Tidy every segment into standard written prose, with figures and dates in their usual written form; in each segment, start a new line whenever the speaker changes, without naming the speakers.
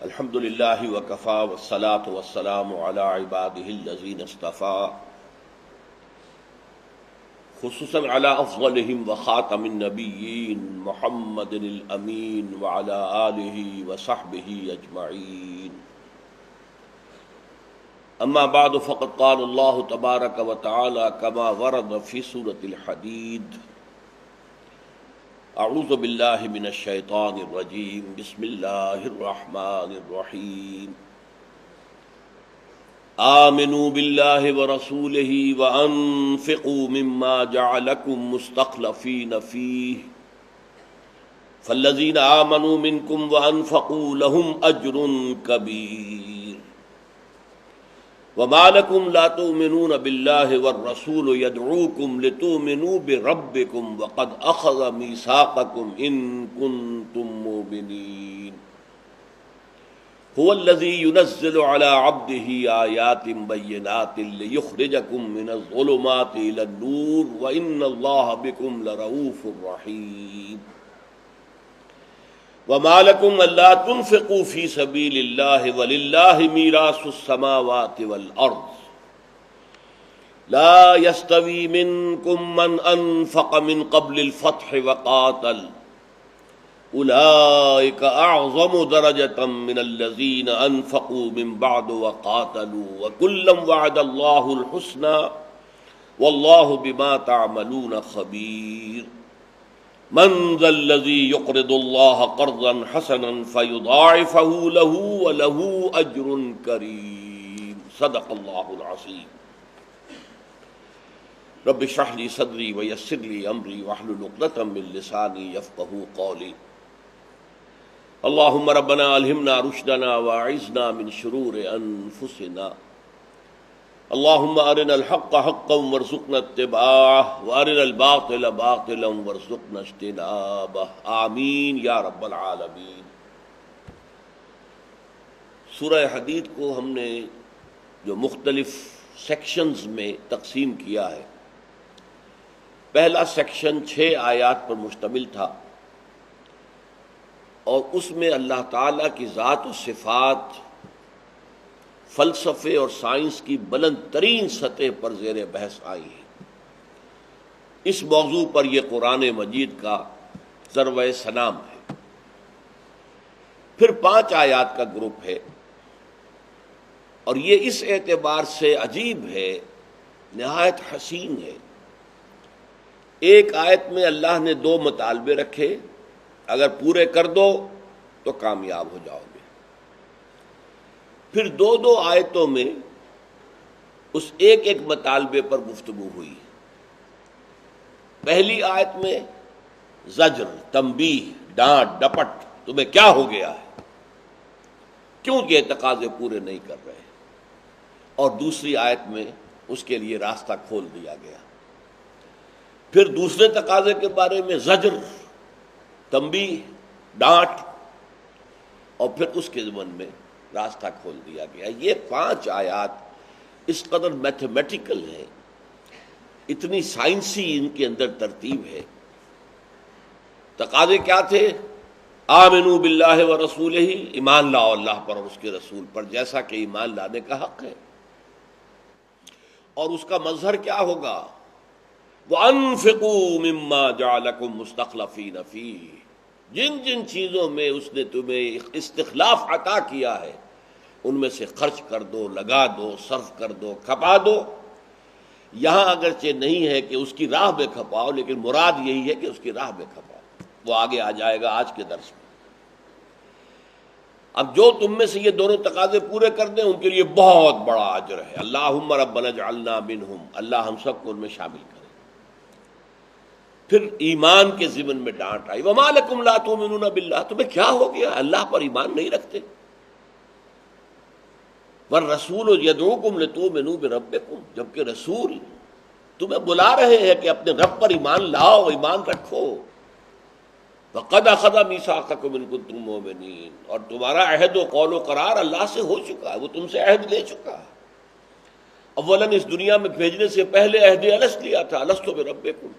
الحمد للہ وکفا والصلاة والسلام علی عباده الذین اصطفى خصوصاً علی افضلهم وخاتم النبیین محمد الامین وعلی آلہ وصحبہ اجمعین. اما بعد فقد قال اللہ تبارک وتعالی کما ورد فی سورة الحدید: اعوذ باللہ من الشیطان الرجیم بسم اللہ الرحمن الرحیم. آمنوا باللہ ورسولہ وانفقوا مما جعلکم مستخلفین فیہ فالذین آمنوا منکم وانفقوا لهم اجر کبیر. وما لكم لا تؤمنون بالله والرسول يدعوكم لتؤمنوا بربكم وقد أخذ ميثاقكم إن كنتم مؤمنين. هو الذي ينزل على عبده آيات بينات ليخرجكم من الظلمات إلى النور وإن الله بكم لرؤوف رحيم. وما لكم ألا تنفقوا في سبيل الله ولله ميراث السماوات والأرض لا يستوي منكم من أنفق من قبل الفتح وقاتل أولئك أعظم درجة من الذين أنفقوا من بعد وقاتلوا وكلا وعد الله الحسنى والله بما تعملون خبير. من ذا الذي يقرض الله قرضا حسنا فيضاعفه له وله أجر كريم. صدق الله العظيم. رب اشرح لي صدري ويسر لي أمري واحلل عقدة من لساني يفقهوا قولي. اللهم ربنا ألهمنا رشدنا وأعذنا من شرور أنفسنا. اللهم أرنا الحق حقا وارزقنا اتباعه وأرنا الباطل باطلا وارزقنا اجتنابه. آمین یا رب العالمین. سورہ حدید کو ہم نے جو مختلف سیکشنز میں تقسیم کیا ہے، پہلا سیکشن 6 آیات پر مشتمل تھا اور اس میں اللہ تعالیٰ کی ذات و صفات فلسفے اور سائنس کی بلند ترین سطح پر زیر بحث آئی ہے. اس موضوع پر یہ قرآن مجید کا ذروۂ سلام ہے. پھر 5 آیات کا گروپ ہے اور یہ اس اعتبار سے عجیب ہے، نہایت حسین ہے. ایک آیت میں اللہ نے 2 مطالبے رکھے، اگر پورے کر دو تو کامیاب ہو جاؤ گے. پھر 2 آیتوں میں اس ایک مطالبے پر گفتگو ہوئی. پہلی آیت میں زجر، تنبیہ، ڈانٹ ڈپٹ، تمہیں کیا ہو گیا ہے، کیوں یہ تقاضے پورے نہیں کر رہے. اور دوسری آیت میں اس کے لیے راستہ کھول دیا گیا. پھر دوسرے تقاضے کے بارے میں زجر، تنبیہ، ڈانٹ، اور پھر اس کے ضمن میں راستہ کھول دیا گیا. یہ 5 آیات اس قدر میتھمیٹیکل ہیں، اتنی سائنسی ان کے اندر ترتیب ہے. تقاضے کیا تھے؟ آمنوا باللہ ورسولہ، ایمان لاؤ اللہ پر اور اس کے رسول پر جیسا کہ ایمان لانے کا حق ہے. اور اس کا مظہر کیا ہوگا؟ وَأَنفِقُوا مِمَّا جَعَلَكُمْ مُسْتَخْلَفِينَ فِيهِ، جن جن چیزوں میں اس نے تمہیں استخلاف عطا کیا ہے ان میں سے خرچ کر دو، لگا دو، صرف کر دو، کھپا دو. یہاں اگرچہ نہیں ہے کہ اس کی راہ میں کھپاؤ، لیکن مراد یہی ہے کہ اس کی راہ میں کھپاؤ. وہ آگے آ جائے گا آج کے درس میں. اب جو تم میں سے یہ دونوں تقاضے پورے کر دیں ان کے لیے بہت بڑا اجر ہے. اللہم ربنا اجعلنا منہم، اللہ ہم سب کو ان میں شامل کرے. پھر ایمان کے ضمن میں ڈانٹ آئی. وما لکم لا تؤمنون باللہ، تمہیں کیا ہو گیا، اللہ پر ایمان نہیں رکھتے. والرسول یدعوکم لتؤمنوا بربکم، جبکہ رسول تمہیں بلا رہے ہیں کہ اپنے رب پر ایمان لاؤ، ایمان رکھو. وقد اخذ میثاقکم ان کنتم مؤمنین، اور تمہارا عہد و قول و قرار اللہ سے ہو چکا ہے، وہ تم سے عہد لے چکا ہے. اولاً اس دنیا میں بھیجنے سے پہلے عہد الست لیا تھا، الست بربکم.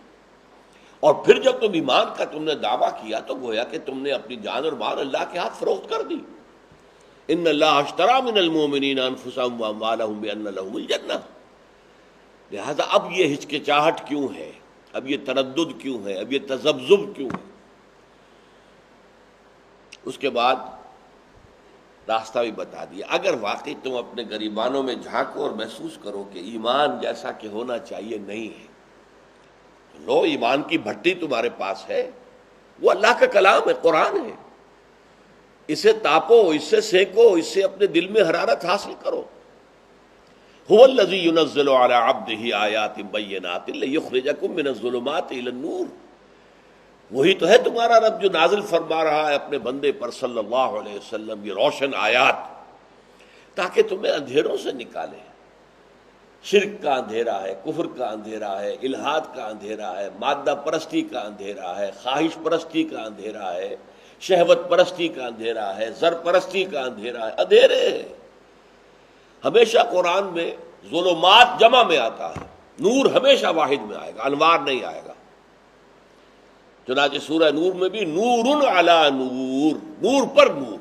اور پھر جب تم ایمان کا تم نے دعویٰ کیا تو گویا کہ تم نے اپنی جان اور مال اللہ کے ہاتھ فروخت کر دی. ان اللہ اشتری من المؤمنین انفسهم واموالهم بان لهم الجنہ. لہذا اب یہ ہچکچاہٹ کیوں ہے، اب یہ تردد کیوں ہے، اب یہ تذبذب کیوں ہے؟ اس کے بعد راستہ بھی بتا دیا. اگر واقعی تم اپنے گریبانوں میں جھانکو اور محسوس کرو کہ ایمان جیسا کہ ہونا چاہیے نہیں ہے، لو ایمان کی بھٹی تمہارے پاس ہے، وہ اللہ کا کلام ہے، قرآن ہے، اسے تاپو، اس سے سینکو، اس سے اپنے دل میں حرارت حاصل کرو. هو الذی ينزل علی عبدہ آیات بینات لیخرجکم من الظلمات الی النور. وہی تو ہے تمہارا رب جو نازل فرما رہا ہے اپنے بندے پر صلی اللہ علیہ وسلم یہ روشن آیات، تاکہ تمہیں اندھیروں سے نکالے. شرک کا اندھیرا ہے، کفر کا اندھیرا ہے، الحاد کا اندھیرا ہے، مادہ پرستی کا اندھیرا ہے، خواہش پرستی کا اندھیرا ہے، شہوت پرستی کا اندھیرا ہے، زر پرستی کا اندھیرا ہے. اندھیرے ہیں. ہمیشہ قرآن میں ظلمات جمع میں آتا ہے، نور ہمیشہ واحد میں آئے گا، انوار نہیں آئے گا. چنانچہ سورہ نور میں بھی نور علی نور، نور پر نور،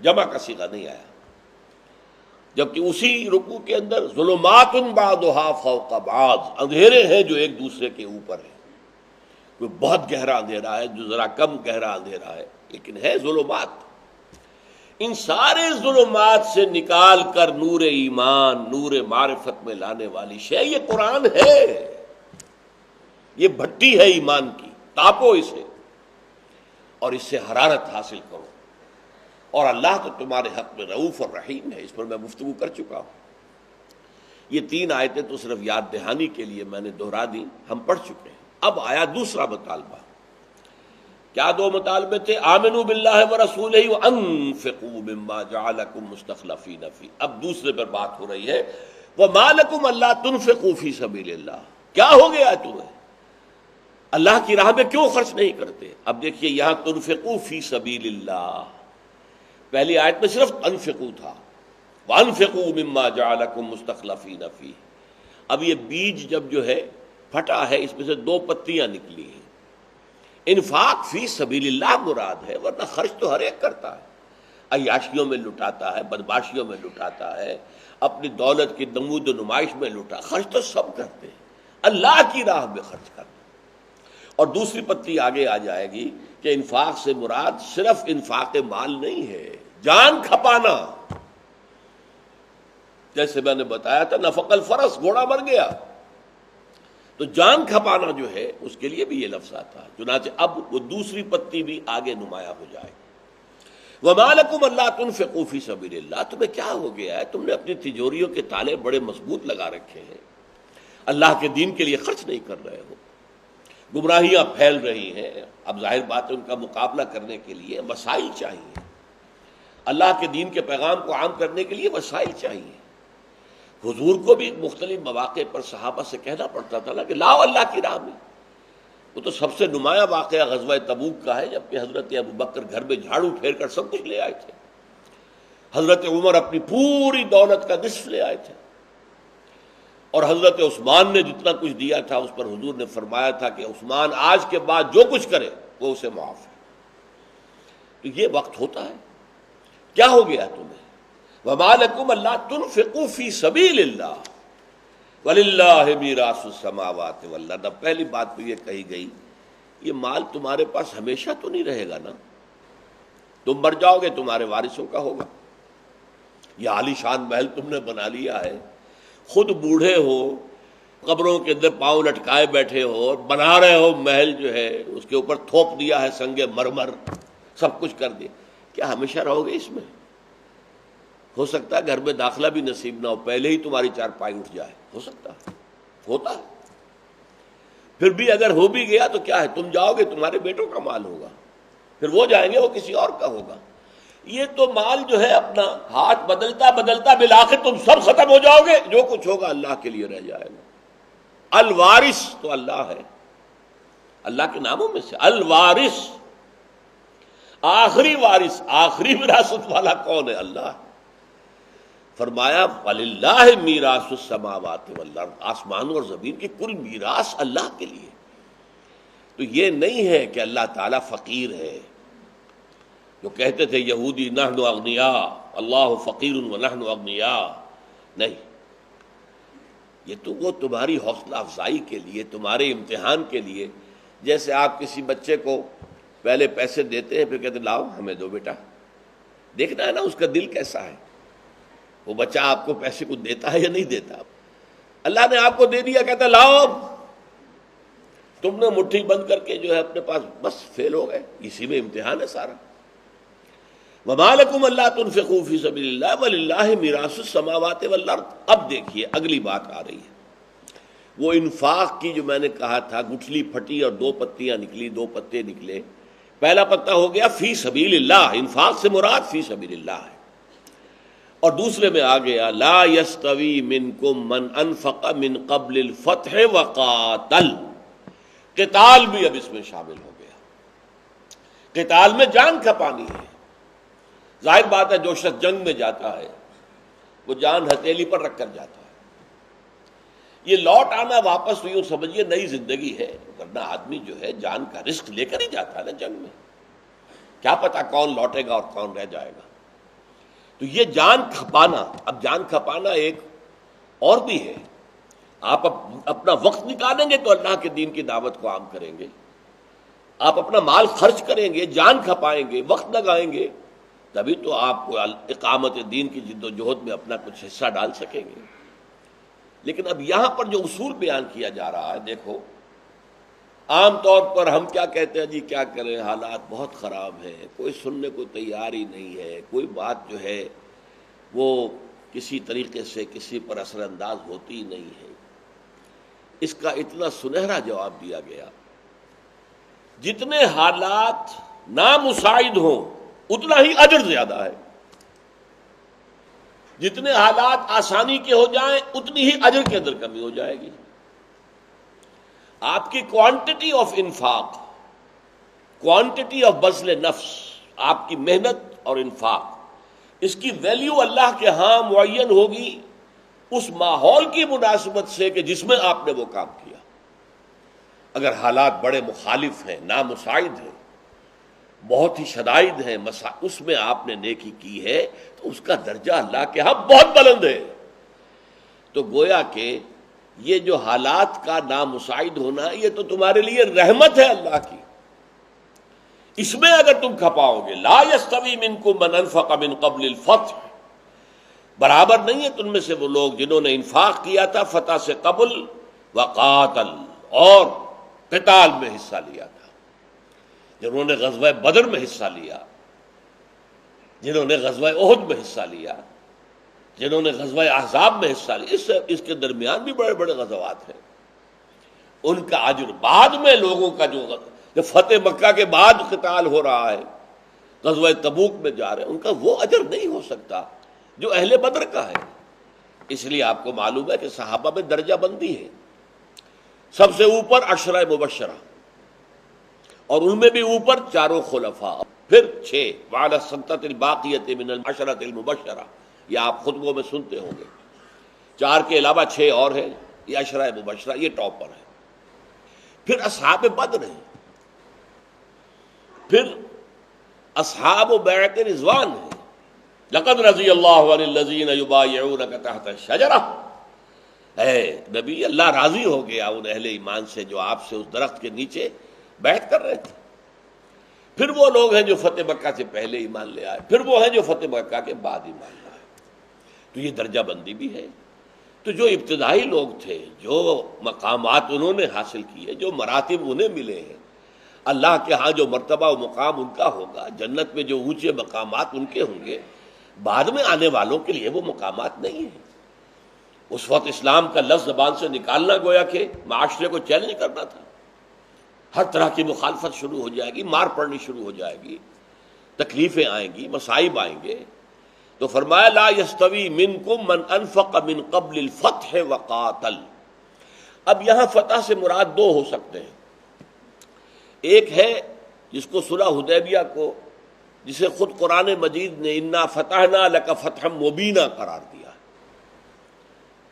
جمع کا صیغہ نہیں آیا. جبکہ اسی رکوع کے اندر ظلمات بعضها فوق بعض، اندھیرے ہیں جو ایک دوسرے کے اوپر ہیں. کوئی بہت گہرا اندھیرا ہے، جو ذرا کم گہرا اندھیرا ہے، لیکن ہے ظلمات. ان سارے ظلمات سے نکال کر نور ایمان، نور معرفت میں لانے والی شے یہ قرآن ہے. یہ بھٹی ہے ایمان کی، تاپو اسے اور اس سے حرارت حاصل کرو. اور اللہ تو تمہارے حق میں رؤوف اور رحیم ہے، اس پر میں گفتگو کر چکا ہوں. یہ 3 آیتیں تو صرف یاد دہانی کے لیے میں نے دہرا دی، ہم پڑھ چکے ہیں. اب آیا دوسرا مطالبہ. کیا 2 مطالبے تھے؟ آمنوا باللہ ورسولہ وانفقوا مما جعلکم مستخلفین فیہ. اب دوسرے پر بات ہو رہی ہے، وما لکم الا تنفقوا فی سبیل اللہ. کیا ہو گیا تمہیں، اللہ کی راہ میں کیوں خرچ نہیں کرتے؟ اب دیکھیے یہاں تنفقوا فی سبیل اللہ، پہلی آیت میں صرف انفقوا تھا، وانفقوا مما جعلکم مستخلفین فیہ. اب یہ بیج جب جو ہے پھٹا ہے، اس میں سے 2 پتیاں نکلی ہیں. انفاق فی سبیل اللہ مراد ہے، ورنہ خرچ تو ہر ایک کرتا ہے. عیاشیوں میں لٹاتا ہے، بدماشیوں میں لٹاتا ہے، اپنی دولت کی نمود و نمائش میں لٹا. خرچ تو سب کرتے ہیں، اللہ کی راہ میں خرچ کرنا. اور دوسری پتی آگے آ جائے گی کہ انفاق سے مراد صرف انفاق مال نہیں ہے، جان کھپانا. جیسے میں نے بتایا تھا نفق الفرس، گھوڑا مر گیا تو جان کھپانا جو ہے اس کے لیے بھی یہ لفظ آتا ہے. چنانچہ اب وہ دوسری پتی بھی آگے نمایاں ہو جائے. وَمَا لَكُمْ أَلَّا تُنْفِقُوا فِي سَبِيلِ اللَّهِ. تمہیں کیا ہو گیا ہے، تم نے اپنی تجوریوں کے تالے بڑے مضبوط لگا رکھے ہیں، اللہ کے دین کے لیے خرچ نہیں کر رہے ہو. گمراہیاں پھیل رہی ہیں. اب ظاہر بات ہے ان کا مقابلہ کرنے کے لیے وسائل چاہیے، اللہ کے دین کے پیغام کو عام کرنے کے لیے وسائل چاہیے. حضور کو بھی مختلف مواقع پر صحابہ سے کہنا پڑتا تھا نا کہ لاؤ اللہ کی راہ میں. وہ تو سب سے نمایاں واقعہ غزوہ تبوک کا ہے، جبکہ حضرت ابوبکر گھر میں جھاڑو پھیر کر سب کچھ لے آئے تھے. حضرت عمر اپنی پوری دولت کا نصف لے آئے تھے، اور حضرت عثمان نے جتنا کچھ دیا تھا اس پر حضور نے فرمایا تھا کہ عثمان آج کے بعد جو کچھ کرے وہ اسے معاف ہے. تو یہ وقت ہوتا ہے. کیا ہو گیا تمہیں؟ وَمَا لَكُمْ أَلَّا تُنْفِقُوا فِي سَبِيلِ اللَّهِ وَلِلَّهِ مِيرَاثُ السَّمَاوَاتِ وَالْأَرْضِ. پہلی بات تو یہ کہی گئی، یہ مال تمہارے پاس ہمیشہ تو نہیں رہے گا نا، تم مر جاؤ گے تمہارے وارثوں کا ہوگا. یہ عالی شان محل تم نے بنا لیا ہے، خود بوڑھے ہو، قبروں کے اندر پاؤں لٹکائے بیٹھے ہو، اور بنا رہے ہو محل جو ہے اس کے اوپر تھوپ دیا ہے سنگ مرمر، سب کچھ کر دیا. کیا ہمیشہ رہو گے اس میں؟ ہو سکتا ہے گھر میں داخلہ بھی نصیب نہ ہو، پہلے ہی تمہاری چارپائی اٹھ جائے، ہو سکتا ہے، ہوتا ہے. پھر بھی اگر ہو بھی گیا تو کیا ہے، تم جاؤ گے تمہارے بیٹوں کا مال ہوگا، پھر وہ جائیں گے وہ کسی اور کا ہوگا. یہ تو مال جو ہے اپنا ہاتھ بدلتا بدلتا بالآخر تم سب ختم ہو جاؤ گے، جو کچھ ہوگا اللہ کے لیے رہ جائے گا. الوارث تو اللہ ہے، اللہ کے ناموں میں سے الوارث، آخری وارث، آخری وراثت والا کون ہے؟ اللہ. فرمایا وَلِلَّهِ مِيرَاثُ السَّمَاوَاتِ وَالْأَرْضِ، آسمانوں اور زمین کی کل میراث اللہ کے لیے. تو یہ نہیں ہے کہ اللہ تعالیٰ فقیر ہے، جو کہتے تھے یہودی نحن اغنیاء اللہ فقیر و نحن اغنیاء، نہیں، یہ تو وہ تمہاری حوصلہ افزائی کے لیے، تمہارے امتحان کے لیے، جیسے آپ کسی بچے کو پہلے پیسے دیتے ہیں پھر کہتے لاؤ ہمیں دو بیٹا، دیکھنا ہے نا اس کا دل کیسا ہے، وہ بچہ آپ کو پیسے کو دیتا ہے یا نہیں دیتا۔ اللہ نے آپ کو دے دیا، کہتا لاؤ، تم نے مٹھی بند کر کے جو ہے اپنے پاس، بس فیل ہو گئے، اسی میں امتحان ہے سارا۔ وَمَا لَكُمْ أَلَّا تُنْفِقُوا فِي سَبِيلِ اللَّهِ وَلِلَّهِ مِيرَاثُ السَّمَاوَاتِ وَالْأَرْضِ۔ اب دیکھیے اگلی بات آ رہی ہے، وہ انفاق کی جو میں نے کہا تھا، گٹھلی پھٹی اور دو پتیاں نکلی، دو پتے نکلے۔ پہلا پتا ہو گیا فی سبیل اللہ، انفاق سے مراد فی سبیل اللہ ہے، اور دوسرے میں آ گیا لا یستوی منکم من انفق من قبل الفتح وقاتل، قتال بھی اب اس میں شامل ہو گیا۔ قتال میں جان کھپانی ہے، ظاہر بات ہے جو شخص جنگ میں جاتا ہے وہ جان ہتھیلی پر رکھ کر جاتا ہے، یہ لوٹ آنا واپس یوں سمجھیے نئی زندگی ہے، ورنہ آدمی جو ہے جان کا رسک لے کر ہی جاتا ہے نا جنگ میں، کیا پتا کون لوٹے گا اور کون رہ جائے گا۔ تو یہ جان کھپانا، اب جان کھپانا ایک اور بھی ہے، آپ اپنا وقت نکالیں گے تو اللہ کے دین کی دعوت کو عام کریں گے، آپ اپنا مال خرچ کریں گے، جان کھپائیں گے، وقت لگائیں گے، تبھی تو آپ کو اقامت دین کی جد و جہد میں اپنا کچھ حصہ ڈال سکیں گے۔ لیکن اب یہاں پر جو اصول بیان کیا جا رہا ہے، دیکھو عام طور پر ہم کیا کہتے ہیں، جی کیا کریں، حالات بہت خراب ہیں، کوئی سننے کو تیار ہی نہیں ہے، کوئی بات جو ہے وہ کسی طریقے سے کسی پر اثر انداز ہوتی ہی نہیں ہے۔ اس کا اتنا سنہرا جواب دیا گیا، جتنے حالات نامساعد ہوں اتنا ہی اجر زیادہ ہے، جتنے حالات آسانی کے ہو جائیں اتنی ہی اجر کے اندر کمی ہو جائے گی۔ آپ کی کوانٹٹی آف انفاق، کوانٹٹی آف بذل نفس، آپ کی محنت اور انفاق، اس کی ویلیو اللہ کے ہاں معین ہوگی اس ماحول کی مناسبت سے کہ جس میں آپ نے وہ کام کیا۔ اگر حالات بڑے مخالف ہیں، نامساعد ہیں، بہت ہی شدائد ہیں، اس میں آپ نے نیکی کی ہے تو اس کا درجہ اللہ کے ہاں بہت بلند ہے۔ تو گویا کہ یہ جو حالات کا نامساعد ہونا، یہ تو تمہارے لیے رحمت ہے اللہ کی، اس میں اگر تم کھپاؤ گے، لا یستوی منکم من انفق من قبل الفتح، برابر نہیں ہے تم میں سے وہ لوگ جنہوں نے انفاق کیا تھا فتح سے قبل، وقاتل، اور قتال میں حصہ لیا تھا، جنہوں نے غزوہ بدر میں حصہ لیا، جنہوں نے غزوہ احد میں حصہ لیا، جنہوں نے غزوہ احزاب میں حصہ لیا، اس کے درمیان بھی بڑے بڑے غزوات ہیں، ان کا اجر بعد میں لوگوں کا جو فتح مکہ کے بعد قتال ہو رہا ہے، غزوہ تبوک میں جا رہے ہیں، ان کا وہ اجر نہیں ہو سکتا جو اہل بدر کا ہے۔ اس لیے آپ کو معلوم ہے کہ صحابہ میں درجہ بندی ہے، سب سے اوپر عشرہ مبشرہ، اور ان میں بھی اوپر چاروں خلفاء، پھر 6 وعلی السنۃ الباقیۃ من العشرۃ المبشرہ، یہ آپ خطبوں میں سنتے ہوں گے، 4 کے علاوہ 6 اور ہیں، یہ عشرہ مبشرہ، یہ ٹاپ پر ہے۔ پھر اصحاب بدر ہیں، پھر اصحاب بیعت رضوان ہیں، لقد رضی اللہ عن الذین یبایعونک تحت الشجرہ، اے نبی اللہ راضی ہو گیا ان اہل ایمان سے جو آپ سے اس درخت کے نیچے بیعت کر رہے تھے۔ پھر وہ لوگ ہیں جو فتح مکہ سے پہلے ایمان لے آئے، پھر وہ ہیں جو فتح مکہ کے بعد ایمان لے آئے، تو یہ درجہ بندی بھی ہے۔ تو جو ابتدائی لوگ تھے، جو مقامات انہوں نے حاصل کیے، جو مراتب انہیں ملے ہیں، اللہ کے ہاں جو مرتبہ و مقام ان کا ہوگا، جنت میں جو اونچے مقامات ان کے ہوں گے، بعد میں آنے والوں کے لیے وہ مقامات نہیں ہیں۔ اس وقت اسلام کا لفظ زبان سے نکالنا گویا کہ معاشرے کو چیلنج کرنا تھا، ہر طرح کی مخالفت شروع ہو جائے گی، مار پڑنی شروع ہو جائے گی، تکلیفیں آئیں گی، مصائب آئیں گے۔ تو فرمایا لا یستوی منکم من انفق من قبل الفتح وقاتل۔ اب یہاں فتح سے مراد 2 ہو سکتے ہیں، ایک ہے جس کو صلح حدیبیہ کو، جسے خود قرآن مجید نے انا فتحنا لک فتحا مبینا قرار دیا،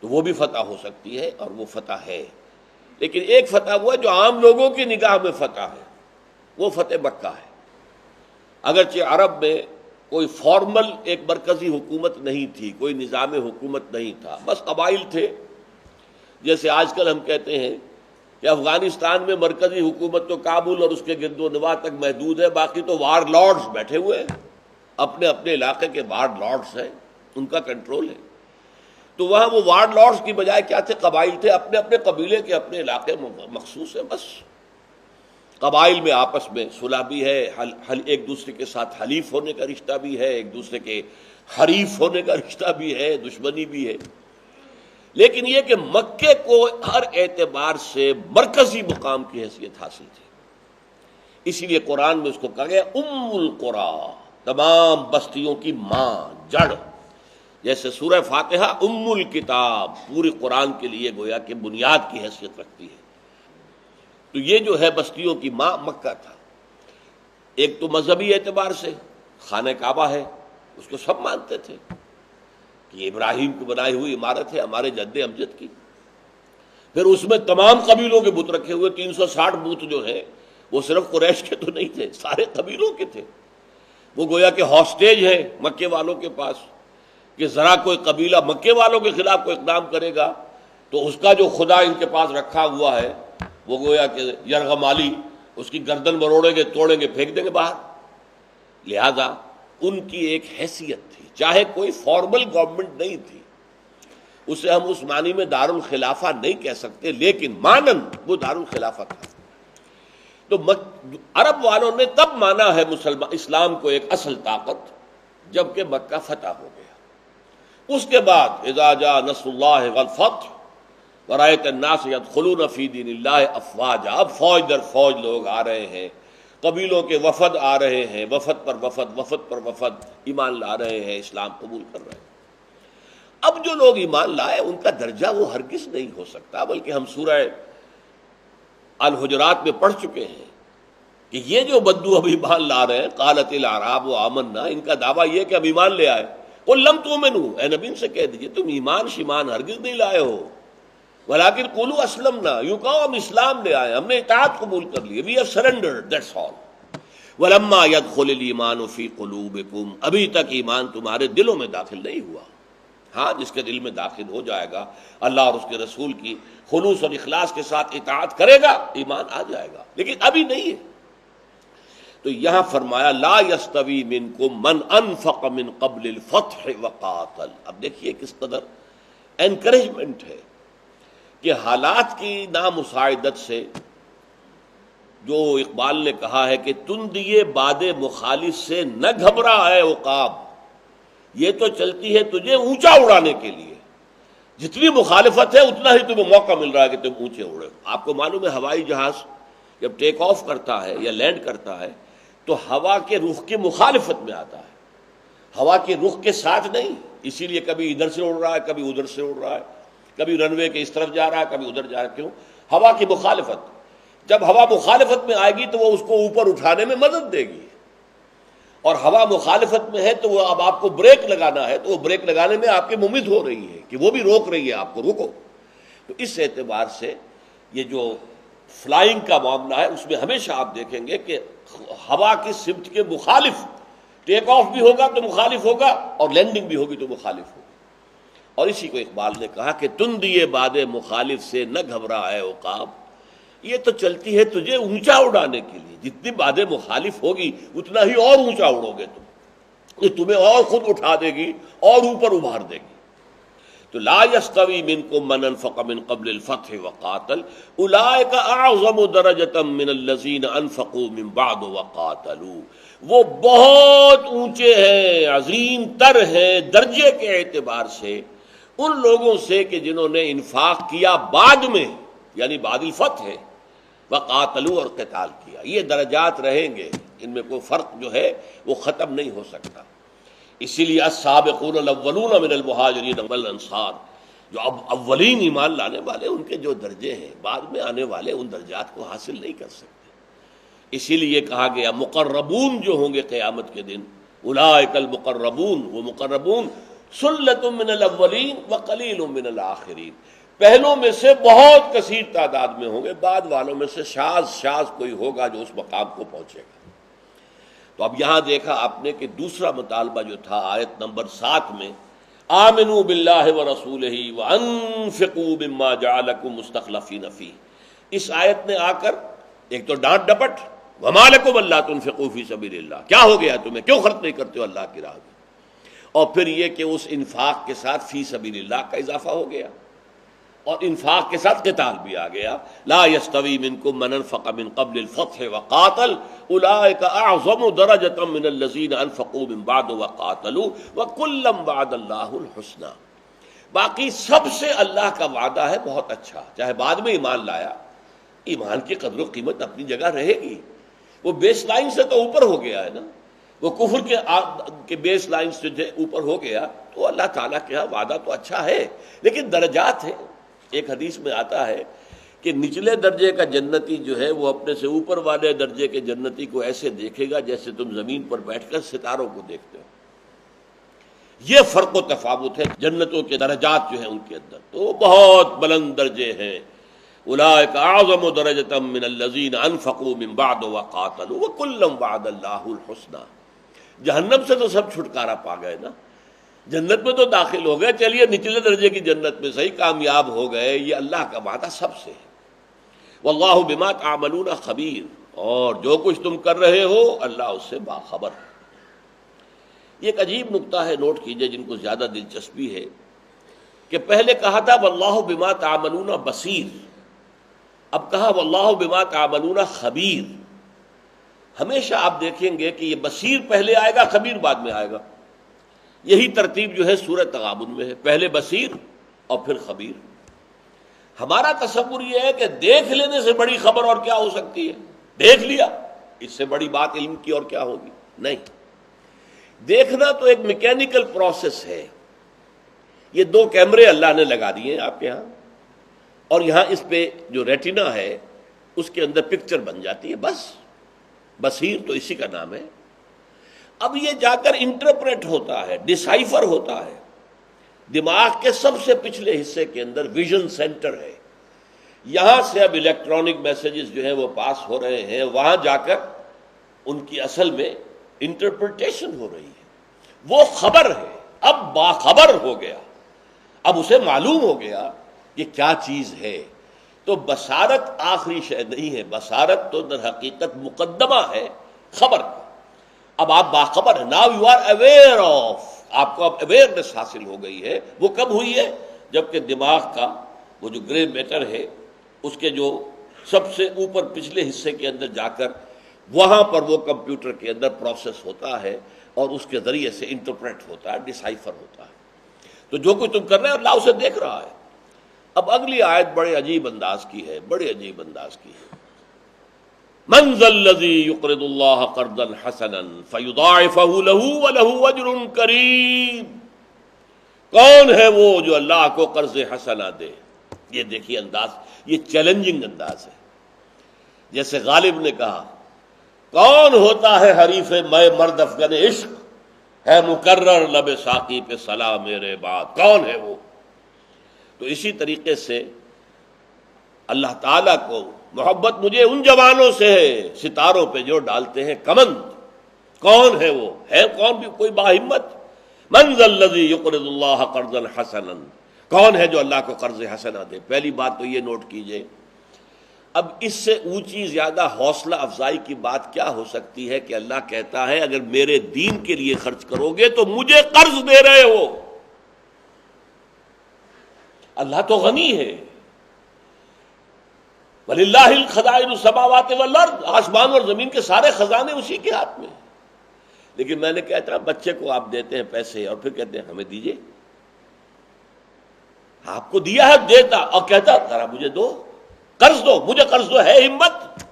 تو وہ بھی فتح ہو سکتی ہے اور وہ فتح ہے۔ لیکن ایک فتح وہ ہے جو عام لوگوں کی نگاہ میں فتح ہے، وہ فتح مکہ ہے۔ اگرچہ عرب میں کوئی فارمل ایک مرکزی حکومت نہیں تھی، کوئی نظام حکومت نہیں تھا، بس قبائل تھے. جیسے آج کل ہم کہتے ہیں کہ افغانستان میں مرکزی حکومت تو کابل اور اس کے گرد و نواح تک محدود ہے، باقی تو وار لارڈز بیٹھے ہوئے ہیں، اپنے اپنے علاقے کے وار لارڈز ہیں، ان کا کنٹرول ہے. تو وہاں وہ وار لارڈز کی بجائے کیا تھے؟ قبائل تھے، اپنے اپنے قبیلے کے اپنے علاقے مخصوص ہیں. بس قبائل میں آپس میں صلح بھی ہے، ایک دوسرے کے ساتھ حلیف ہونے کا رشتہ بھی ہے، ایک دوسرے کے حریف ہونے کا رشتہ بھی ہے، دشمنی بھی ہے. لیکن یہ کہ مکے کو ہر اعتبار سے مرکزی مقام کی حیثیت حاصل تھی. اسی لیے قرآن میں اس کو کہا گیا ام القری، تمام بستیوں کی ماں، جڑ. جیسے سورہ فاتحہ ام الکتاب پوری قرآن کے لیے گویا کہ بنیاد کی حیثیت رکھتی ہے. تو یہ جو ہے بستیوں کی ماں مکہ تھا. ایک تو مذہبی اعتبار سے خانہ کعبہ ہے، اس کو سب مانتے تھے کہ ابراہیم کی بنائی ہوئی عمارت ہے ہمارے جد امجد کی. پھر اس میں تمام قبیلوں کے بت رکھے ہوئے، 360 بت جو ہیں وہ صرف قریش کے تو نہیں تھے، سارے قبیلوں کے تھے. وہ گویا کہ ہاسٹیج ہے مکے والوں کے پاس کہ ذرا کوئی قبیلہ مکے والوں کے خلاف کوئی اقدام کرے گا تو اس کا جو خدا ان کے پاس رکھا ہوا ہے وہ گویا کہ یرغمالی اس کی گردن مروڑیں گے، توڑیں گے، پھینک دیں گے باہر. لہذا ان کی ایک حیثیت تھی، چاہے کوئی فارمل گورنمنٹ نہیں تھی، اسے ہم اس معنی میں دارالخلافہ نہیں کہہ سکتے، لیکن مانند وہ دارالخلافہ تھا. تو عرب والوں نے تب مانا ہے اسلام کو ایک اصل طاقت جبکہ مکہ فتح ہو گیا. اس کے بعد اذا جاء نصر اللہ والفتح ورأیت الناس یدخلون فی دین اللہ افواجا، اب فوج در فوج لوگ آ رہے ہیں، قبیلوں کے وفد آ رہے ہیں، وفد پر وفد، وفد پر وفد ایمان لا رہے ہیں، اسلام قبول کر رہے ہیں. اب جو لوگ ایمان لائے ان کا درجہ وہ ہرگز نہیں ہو سکتا، بلکہ ہم سورہ الحجرات میں پڑھ چکے ہیں کہ یہ جو بدو اب ایمان لا رہے ہیں، قالت الاعراب آمنا، ان کا دعویٰ یہ کہ اب ایمان لے آئے. قل لم تؤمنوا، اے نبی سے کہہ دیجئے تم ایمان شیمان ہرگز نہیں لائے ہو، ولیکن قولوا اسلمنا، یوں کہو ہم اسلام لے آئے، ہم نے اطاعت قبول کر لی، وی ہیو سرنڈرڈ، دیٹس آل. ولما يدخل الايمان في قلوبكم، ابھی تک ایمان تمہارے دلوں میں داخل نہیں ہوا. ہاں جس کے دل میں داخل ہو جائے گا، اللہ اور اس کے رسول کی خلوص اور اخلاص کے ساتھ اطاعت کرے گا، ایمان آ جائے گا، لیکن ابھی نہیں ہے. تو یہاں فرمایا لا یستوی منکم من انفق من قبل الفتح وقاتل. اب دیکھیے کس قدر انکریجمنٹ ہے کہ حالات کی نامساعدت سے جو اقبال نے کہا ہے کہ تندیے باد مخالف سے نہ گھبرا ہے عقاب، یہ تو چلتی ہے تجھے اونچا اڑانے کے لیے، جتنی مخالفت ہے اتنا ہی تمہیں موقع مل رہا ہے کہ تم اونچے اڑے. آپ کو معلوم ہے ہوائی جہاز جب ٹیک آف کرتا ہے یا لینڈ کرتا ہے تو ہوا کے رخ کی مخالفت میں آتا ہے، ہوا کے رخ کے ساتھ نہیں. اسی لیے کبھی ادھر سے اڑ رہا ہے، کبھی ادھر سے اڑ رہا ہے، کبھی رن وے کے اس طرف جا رہا ہے، کبھی ادھر جا رہا ہے. کیوں؟ ہوا کی مخالفت. جب ہوا مخالفت میں آئے گی تو وہ اس کو اوپر اٹھانے میں مدد دے گی، اور ہوا مخالفت میں ہے تو وہ اب آپ کو بریک لگانا ہے تو وہ بریک لگانے میں آپ کی ممید ہو رہی ہے کہ وہ بھی روک رہی ہے آپ کو، روکو. تو اس اعتبار سے یہ جو فلائنگ کا معاملہ ہے اس میں ہمیشہ آپ دیکھیں گے کہ ہوا کی سمت کے مخالف ٹیک آف بھی ہوگا تو مخالف ہوگا اور لینڈنگ بھی ہوگی تو مخالف ہوگی. اور اسی کو اقبال نے کہا کہ تندیے باد مخالف سے نہ گھبرا ہے عقاب، یہ تو چلتی ہے تجھے اونچا اڑانے کے لیے، جتنی باد مخالف ہوگی اتنا ہی اور اونچا اڑو گے تم، یہ تمہیں اور خود اٹھا دے گی اور اوپر ابھار دے گی. تو لا یستوی منکم من انفق من قبل الفتح وقاتل اولئک اعظم درجۃ من الذین انفقوا من بعد وقاتلوا، وہ بہت اونچے ہیں، عظیم تر ہیں درجے کے اعتبار سے ان لوگوں سے کہ جنہوں نے انفاق کیا بعد میں، یعنی بعد الفتح، وقاتلوا اور قتال کیا. یہ درجات رہیں گے، ان میں کوئی فرق جو ہے وہ ختم نہیں ہو سکتا. اسی لیے السابقون الاولون من المہاجرین والانصار، جو اب اولین ایمان لانے والے ان کے جو درجے ہیں بعد میں آنے والے ان درجات کو حاصل نہیں کر سکتے. اسی لیے کہا گیا مقربون جو ہوں گے قیامت کے دن، اولئک المقربون، وہ مقربون سلۃ من الاولین وقلیل من الاخرین، پہلوں میں سے بہت کثیر تعداد میں ہوں گے، بعد والوں میں سے شاذ شاذ کوئی ہوگا جو اس مقام کو پہنچے گا. تو اب یہاں دیکھا آپ نے کہ دوسرا مطالبہ جو تھا آیت نمبر 7 میں، آمنوا باللہ ورسولہ وانفقوا مما جعلکم مستخلفین فیہ، اس آیت نے آ کر ایک تو ڈانٹ ڈپٹ، وما لکم الا تنفقوا فی سبیل اللہ، کیا ہو گیا تمہیں، کیوں خرچ نہیں کرتے ہو اللہ کی راہ میں، اور پھر یہ کہ اس انفاق کے ساتھ فی سبیل اللہ کا اضافہ ہو گیا، اور انفاق کے ساتھ قتال بھی آ گیا، لا یستوی منکم من انفق من قبل الفتح وقاتل اولئک اعظم درجۃ من الذین انفقوا من بعد وقاتلوا وکلا وعد اللہ الحسنی۔ باقی سب سے اللہ کا وعدہ ہے بہت اچھا، چاہے بعد میں ایمان لایا، ایمان کی قدر و قیمت اپنی جگہ رہے گی، وہ بیس لائن سے تو اوپر ہو گیا ہے نا، وہ کفر کے بیس لائن سے جو اوپر ہو گیا، تو اللہ تعالیٰ کے ہاں وعدہ تو اچھا ہے، لیکن درجات ہیں۔ ایک حدیث میں آتا ہے کہ نچلے درجے کا جنتی جو ہے وہ اپنے سے اوپر والے درجے کے جنتی کو ایسے دیکھے گا جیسے تم زمین پر بیٹھ کر ستاروں کو دیکھتے ہو۔ یہ فرق و تفاوت ہے جنتوں کے درجات جو ہیں ان کے اندر، تو بہت بلند درجے ہیں۔ اولئک اعظم درجۃ من الذین انفقوا من بعد وقاتلوا وکلا وعد اللہ الحسنی۔ جہنم سے تو سب چھٹکارا پا گئے نا، جنت میں تو داخل ہو گئے، چلیے نچلے درجے کی جنت میں صحیح کامیاب ہو گئے، یہ اللہ کا وعدہ سب سے ہے۔ واللہ بما تعملون خبیر، اور جو کچھ تم کر رہے ہو اللہ اس سے باخبر ہے۔ یہ ایک عجیب نکتہ ہے، نوٹ کیجئے جن کو زیادہ دلچسپی ہے، کہ پہلے کہا تھا واللہ بما تعملون بصیر، اب کہا واللہ بما تعملون خبیر۔ ہمیشہ آپ دیکھیں گے کہ یہ بصیر پہلے آئے گا، خبیر بعد میں آئے گا، یہی ترتیب جو ہے سورہ تغابن میں ہے، پہلے بصیر اور پھر خبیر۔ ہمارا تصور یہ ہے کہ دیکھ لینے سے بڑی خبر اور کیا ہو سکتی ہے، دیکھ لیا اس سے بڑی بات علم کی اور کیا ہوگی، نہیں، دیکھنا تو ایک میکینیکل پروسیس ہے۔ یہ 2 کیمرے اللہ نے لگا دیے ہیں آپ کے ہاں، اور یہاں اس پہ جو ریٹینا ہے اس کے اندر پکچر بن جاتی ہے، بس بصیر تو اسی کا نام ہے۔ اب یہ جا کر انٹرپریٹ ہوتا ہے، ڈسائفر ہوتا ہے، دماغ کے سب سے پچھلے حصے کے اندر ویژن سینٹر ہے، یہاں سے اب الیکٹرانک میسیجز جو ہیں وہ پاس ہو رہے ہیں، وہاں جا کر ان کی اصل میں انٹرپریٹیشن ہو رہی ہے، وہ خبر ہے، اب باخبر ہو گیا، اب اسے معلوم ہو گیا کہ کیا چیز ہے۔ تو بصارت آخری شے نہیں ہے، بصارت تو در حقیقت مقدمہ ہے خبر کا۔ اب آپ باخبر ہیں، now you are aware of, آپ کو اب اویئرنیس حاصل ہو گئی ہے۔ وہ کب ہوئی ہے؟ جبکہ دماغ کا وہ جو گرے میٹر ہے اس کے جو سب سے اوپر پچھلے حصے کے اندر جا کر وہاں پر وہ کمپیوٹر کے اندر پروسیس ہوتا ہے اور اس کے ذریعے سے انٹرپریٹ ہوتا ہے، ڈسائفر ہوتا ہے۔ تو جو کچھ تم کر رہے ہیں اللہ اسے دیکھ رہا ہے۔ اب اگلی آیت بڑے عجیب انداز کی ہے، بڑے عجیب انداز کی ہے۔ من ذا الذی یقرض اللہ قرضا حسنا فیضاعفہ لہ ولہ اجر کریم، کون ہے وہ جو اللہ کو قرض حسنا دے؟ یہ دیکھیے انداز، یہ چیلنجنگ انداز ہے۔ جیسے غالب نے کہا کون ہوتا ہے حریف میں مرد افغن عشق، ہے مکرر لب ساقی پہ صلا میرے بعد، کون ہے وہ؟ تو اسی طریقے سے اللہ تعالیٰ کو محبت مجھے ان جوانوں سے ہے ستاروں پہ جو ڈالتے ہیں کمند، کون ہے وہ؟ ہے کون بھی کوئی باہمت؟ من ذا الذی یقرض اللہ قرضا حسنا، کون ہے جو اللہ کو قرض حسنا دے؟ پہلی بات تو یہ نوٹ کیجئے۔ اب اس سے اونچی زیادہ حوصلہ افزائی کی بات کیا ہو سکتی ہے کہ اللہ کہتا ہے اگر میرے دین کے لیے خرچ کرو گے تو مجھے قرض دے رہے ہو۔ اللہ تو غنی ہے، وَلِلَّهِ الْخَزَائِنُ السَّمَاوَاتِ وَالْأَرْضِ، آسمان اور زمین کے سارے خزانے اسی کے ہاتھ میں۔ لیکن میں نے کہتا ہے بچے کو آپ دیتے ہیں پیسے اور پھر کہتے ہیں ہمیں دیجئے، آپ کو دیا ہے دیتا اور کہتا ذرا مجھے دو، قرض دو، مجھے قرض دو، ہے ہمت؟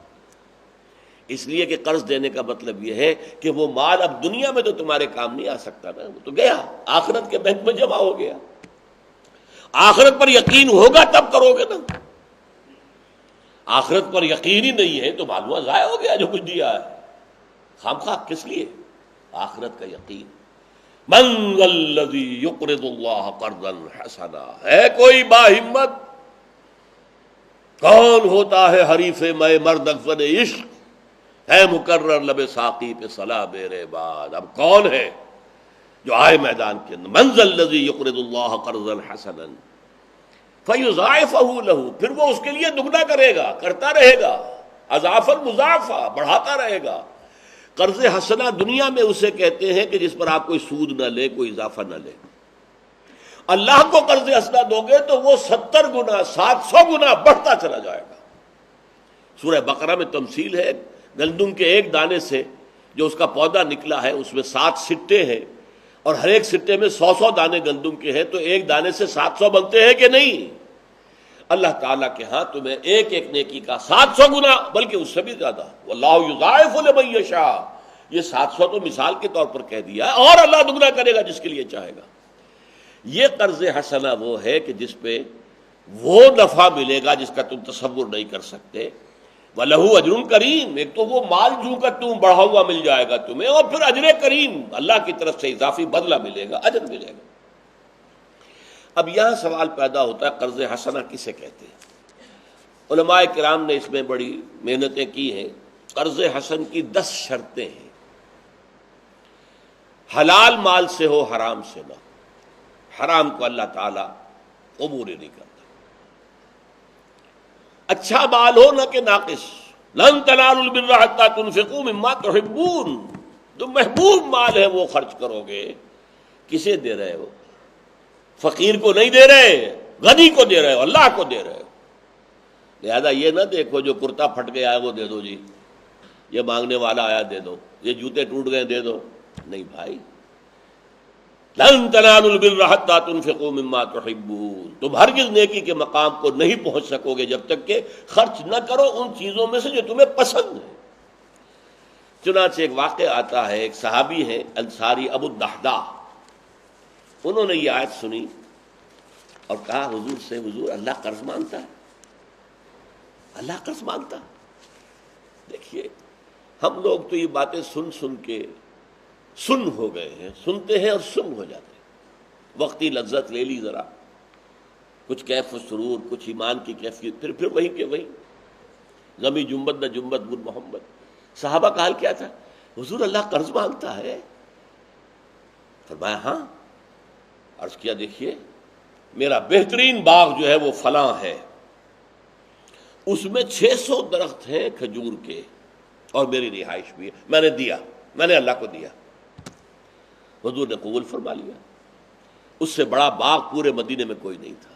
اس لیے کہ قرض دینے کا مطلب یہ ہے کہ وہ مال اب دنیا میں تو تمہارے کام نہیں آ سکتا نا، وہ تو گیا، آخرت کے بینک میں جمع ہو گیا۔ آخرت پر یقین ہوگا تب کرو گے نا، آخرت پر یقین ہی نہیں ہے تو معلومہ ضائع ہو گیا جو کچھ دیا ہے، خام خواہ کس لیے؟ آخرت کا یقین۔ من ذا الذی یقرض اللہ قرضا حسنا، ہے کوئی باہمت؟ کون ہوتا ہے حریف میں مرد افغن عشق، ہے مقرر لب ساقی پہ صلا میرے بعد. اب کون ہے جو آئے میدان کے اندر؟ من ذا الذی یقرض اللہ قرضا حسنا فیضاعفہ لہ، پھر وہ اس کے لیے دگنا کرے گا، کرتا رہے گا، اضافا مضاعفا، بڑھاتا رہے گا. قرض حسنہ دنیا میں اسے کہتے ہیں کہ جس پر آپ کوئی سود نہ لے، کوئی اضافہ نہ لے. اللہ کو قرض حسنہ دو گے تو وہ 70 گنا 700 گنا بڑھتا چلا جائے گا. سورہ بقرہ میں تمثیل ہے گندم کے ایک دانے سے جو اس کا پودا نکلا ہے، اس میں 7 سٹے ہیں، اور ہر ایک سٹے میں 100 دانے گندم کے ہیں، تو ایک دانے سے 700 بنتے ہیں کہ نہیں؟ اللہ تعالیٰ کے ہاں تمہیں ایک ایک نیکی کا 700 گنا، بلکہ اس سے بھی زیادہ. واللہ یضاعف لمن یشاء، یہ 700 تو مثال کے طور پر کہہ دیا ہے، اور اللہ دگنا کرے گا جس کے لیے چاہے گا. یہ قرض حسنہ وہ ہے کہ جس پہ وہ نفع ملے گا جس کا تم تصور نہیں کر سکتے. وَلَهُ أَجْرٌ کریم، ایک تو وہ مال جو کا تم بڑھا ہوا مل جائے گا تمہیں، اور پھر اجر کریم، اللہ کی طرف سے اضافی بدلہ ملے گا، اجر ملے گا. اب یہاں سوال پیدا ہوتا ہے قرض حسنہ کسے کہتے ہیں؟ علماء کرام نے اس میں بڑی محنتیں کی ہیں. قرض حسن کی 10 شرطیں ہیں. حلال مال سے ہو، حرام سے نہ. حرام کو اللہ تعالیٰ قبول نہیں کرتا. اچھا مال ہو نہ کہ ناقص. لن تنالوا البر حتى تنفقوا مما تحبون، جو محبوب مال ہے وہ خرچ کرو گے. کسے دے رہے ہو؟ فقیر کو نہیں دے رہے، غنی کو دے رہے ہو، اللہ کو دے رہے ہو. لہذا یہ نہ دیکھو جو کرتا پھٹ گیا ہے وہ دے دو جی، یہ مانگنے والا آیا دے دو، یہ جوتے ٹوٹ گئے دے دو. نہیں بھائی، لن تنالوا البر حتى تنفقوا مما تحبون، تم ہرگز نیکی کے مقام کو نہیں پہنچ سکو گے جب تک کہ خرچ نہ کرو ان چیزوں میں سے جو تمہیں پسند ہے. چنانچہ ایک واقعہ آتا ہے، ایک صحابی ہے انصاری ابو الدحداء، انہوں نے یہ آیت سنی اور کہا حضور سے، حضور اللہ قرض مانگتا ہے، اللہ قرض مانگتا. دیکھیے ہم لوگ تو یہ باتیں سن سن کے سن ہو گئے ہیں، سنتے ہیں اور سن ہو جاتے ہیں. وقتی لذت لے لی ذرا، کچھ کیف و سرور، کچھ ایمان کی کیفیت، پھر وہی کہ وہی غمی جنبت نہ جنبت بن محمد. صحابہ کا حال کیا تھا؟ حضور اللہ قرض مانگتا ہے. فرمایا ہاں. عرض کیا دیکھیے میرا بہترین باغ جو ہے وہ فلاں ہے، اس میں 600 درخت ہیں کھجور کے، اور میری رہائش بھی ہے، میں نے دیا، میں نے اللہ کو دیا. حضور نے قبول فرما لیا. اس سے بڑا باغ پورے مدینے میں کوئی نہیں تھا.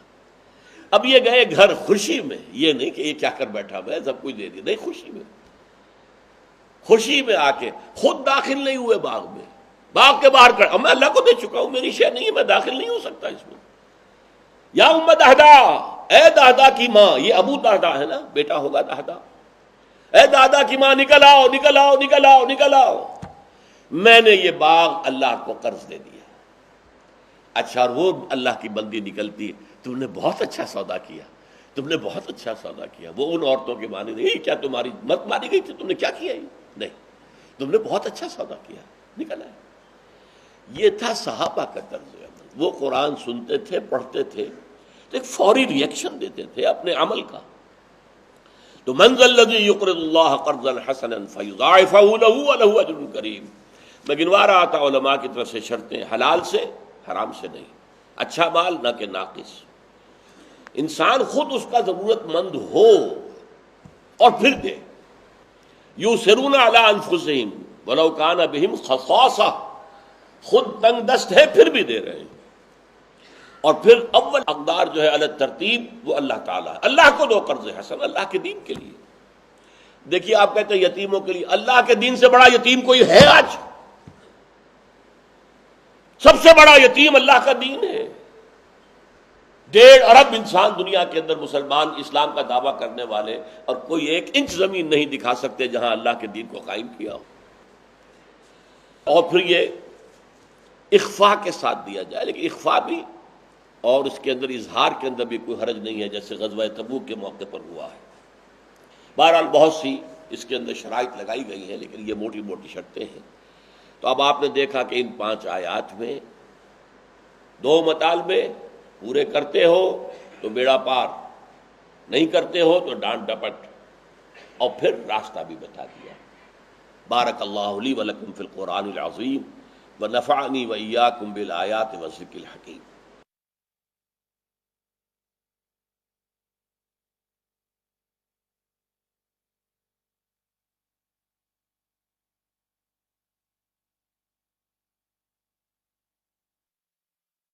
اب یہ گئے گھر خوشی میں، یہ نہیں کہ یہ کیا کر بیٹھا میں سب کچھ دے دیا، نہیں، خوشی میں آ کے خود داخل نہیں ہوئے باغ میں، باغ کے باہر کر، میں اللہ کو دے چکا ہوں، میری شے نہیں ہے، میں داخل نہیں ہو سکتا اس میں. یا ام دہدا، اے دہدا کی ماں، یہ ابو دہدا ہے نا، بیٹا ہوگا دہدا. اے دادا کی ماں نکل آؤ نکل آؤ نکل آؤ نکل آؤ، میں نے یہ باغ اللہ کو قرض دے دیا. اچھا، اور وہ اللہ کی بندی نکلتی، تم نے بہت اچھا سودا کیا، تم نے بہت اچھا سودا کیا. وہ ان عورتوں کے معنی نہیں، کیا تمہاری مت ماری گئی تھی، تم نے کیا کیا؟ نہیں، تم نے بہت اچھا سودا کیا، نکل آئے. یہ تھا صحابہ کا طرز عمل. وہ قرآن سنتے تھے، پڑھتے تھے تو ایک فوری ریئیکشن دیتے تھے اپنے عمل کا. تو من ذا الذی یقرض اللہ قرضا حسنا فیضاعفہ لہ ولہ اجر کریم. میں گنوا رہا تھا علماء کی طرف سے شرطیں، حلال سے، حرام سے نہیں. اچھا مال نہ کہ ناقص. انسان خود اس کا ضرورت مند ہو اور پھر دے. یؤثرون علی انفسہم ولو کان بہم خصاصہ، خود تنگ دست ہے پھر بھی دے رہے ہیں. اور پھر اول اقدار جو ہے علی ترتیب وہ اللہ تعالیٰ ہے. اللہ کو دو قرض حسن، اللہ کے دین کے لیے. دیکھیے آپ کہتے ہیں یتیموں کے لیے، اللہ کے دین سے بڑا یتیم کوئی ہے آج؟ سب سے بڑا یتیم اللہ کا دین ہے. 1.5 ارب انسان دنیا کے اندر مسلمان اسلام کا دعویٰ کرنے والے، اور کوئی 1 انچ زمین نہیں دکھا سکتے جہاں اللہ کے دین کو قائم کیا ہو. اور پھر یہ اخفاء کے ساتھ دیا جائے، لیکن اخفاء بھی اور اس کے اندر اظہار کے اندر بھی کوئی حرج نہیں ہے، جیسے غزوہ تبوک کے موقع پر ہوا ہے. بہرحال بہت سی اس کے اندر شرائط لگائی گئی ہیں، لیکن یہ موٹی موٹی شرطیں ہیں. تو اب آپ نے دیکھا کہ ان 5 آیات میں 2 مطالبے پورے کرتے ہو تو بیڑا پار، نہیں کرتے ہو تو ڈانٹ ڈپٹ، اور پھر راستہ بھی بتا دیا. بارک اللہ لی ولکم فی القرآن العظیم ونفعنی وإیاکم بالآیات والذکر الحکیم۔